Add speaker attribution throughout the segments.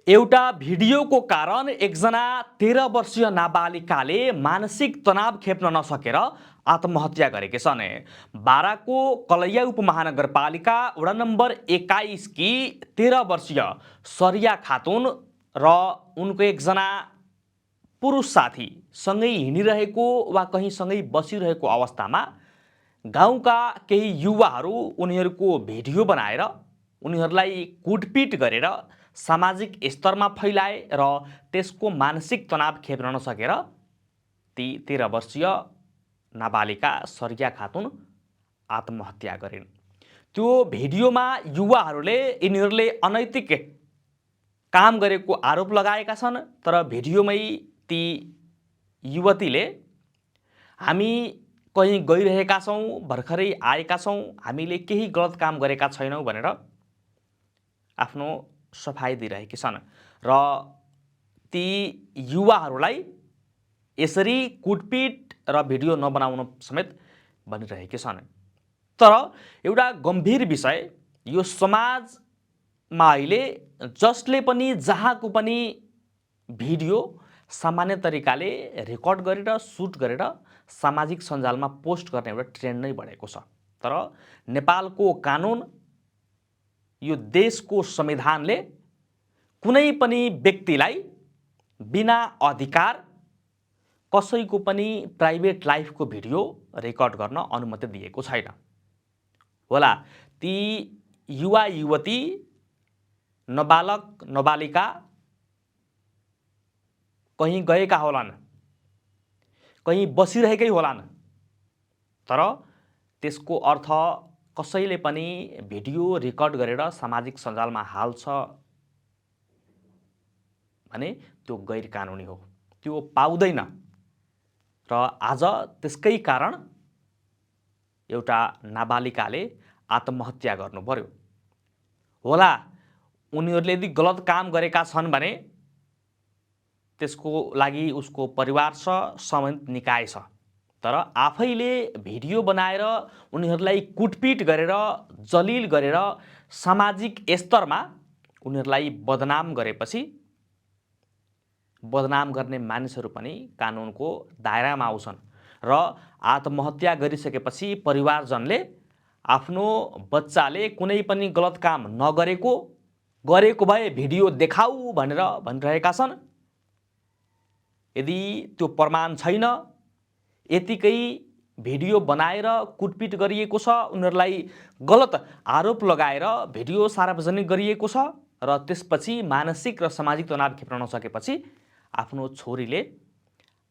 Speaker 1: एउटा भिडियोको कारण एकजना 13 वर्षीय नाबालिकाले मानसिक तनाव खेप्न नसकेर आत्महत्या गरेकी छन्। बाराको कलैया उपमहानगरपालिका वडा नम्बर 21 की 13 वर्षीय सरिया खातुन र उनको एकजना पुरुष साथी सँगै हिँडिरहेको वा कहीँ सँगै बसिरहेको अवस्थामा गाउँका केही युवाहरू उनीहरूको भिडियो बनाएर उनीहरूलाई कुटपिट गरेर सामाजिक स्तरमा फैलाए र त्यसको मानसिक तनाव खेप्न नसकेर ती 13 वर्षीय नाबालिका सरिया खातुन आत्महत्या गरिन्। त्यो भिडियोमा युवाहरूले यिनीहरूले अनैतिक काम गरेको आरोप लगाएका छन्, तर भिडियोमै ती युवतीले हामी कहीँ गइरहेका छौँ, भर्खरै आएका छौँ, हामीले केही गलत काम गरेका छैनौँ भनेर आफ्नो सफाई दिइरहेकी छन् र ती युवाहरूलाई यसरी कुटपिट र भिडियो नबनाउन समेत भनिरहेकी छन्। तर एउटा गम्भीर विषय, यो समाजमा अहिले जसले पनि जहाँको पनि भिडियो सामान्य तरिकाले रेकर्ड गरेर सुट गरेर सामाजिक सञ्जालमा पोस्ट गर्ने एउटा ट्रेन्ड नै बढेको छ। तर नेपालको कानुन, यो देशको संविधानले कुनै पनि व्यक्तिलाई बिना अधिकार कसैको पनि प्राइभेट लाइफको भिडियो रेकर्ड गर्न अनुमति दिएको छैन। होला ती युवा युवती, नाबालक नाबालिका कहीँ गएका होलान्, कहीँ बसिरहेकै होलान्, तर त्यसको अर्थ कसैले पनि भिडियो रेकर्ड गरेर सामाजिक सञ्जालमा हाल्छ भने त्यो गैर कानुनी हो, त्यो पाउँदैन। र आज त्यसकै कारण एउटा नाबालिकाले आत्महत्या गर्नु पर्यो। होला उनीहरूले यदि गलत काम गरेका छन् भने त्यसको लागि उसको परिवार छ, सम्बन्धित निकाय छ, तर आफैले भिडियो बनाएर उनीहरूलाई कुटपिट गरेर जलिल गरेर सामाजिक स्तरमा उनीहरूलाई बदनाम गरेपछि बदनाम गर्ने मानिसहरू पनि कानुनको दायरामा आउँछन् र आत्महत्या गरिसकेपछि परिवारजनले आफ्नो बच्चाले कुनै पनि गलत काम नगरेको, गरेको भए भिडियो देखाऊ भनेर भनिरहेका छन्। यदि त्यो प्रमाण छैन, यतिकै भिडियो बनाएर कुटपिट गरिएको छ, उनीहरूलाई गलत आरोप लगाएर भिडियो सार्वजनिक गरिएको छ र त्यसपछि मानसिक र सामाजिक तनाव खेप्न नसकेपछि आफ्नो छोरीले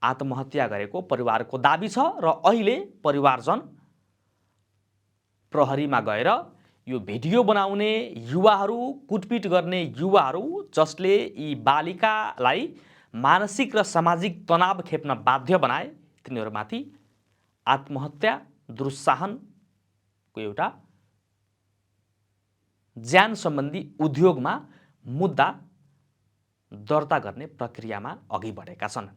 Speaker 1: आत्महत्या गरेको परिवारको दाबी छ र अहिले परिवारजन प्रहरीमा गएर यो भिडियो बनाउने युवाहरू, कुटपिट गर्ने युवाहरू जसले यी बालिकालाई मानसिक र सामाजिक तनाव खेप्न बाध्य बनाए, तिनीहरूमाथि आत्महत्या दुरुत्साहनको एउटा ज्यान सम्बन्धी उद्योगमा मुद्दा दर्ता गर्ने प्रक्रियामा अघि बढेका छन्।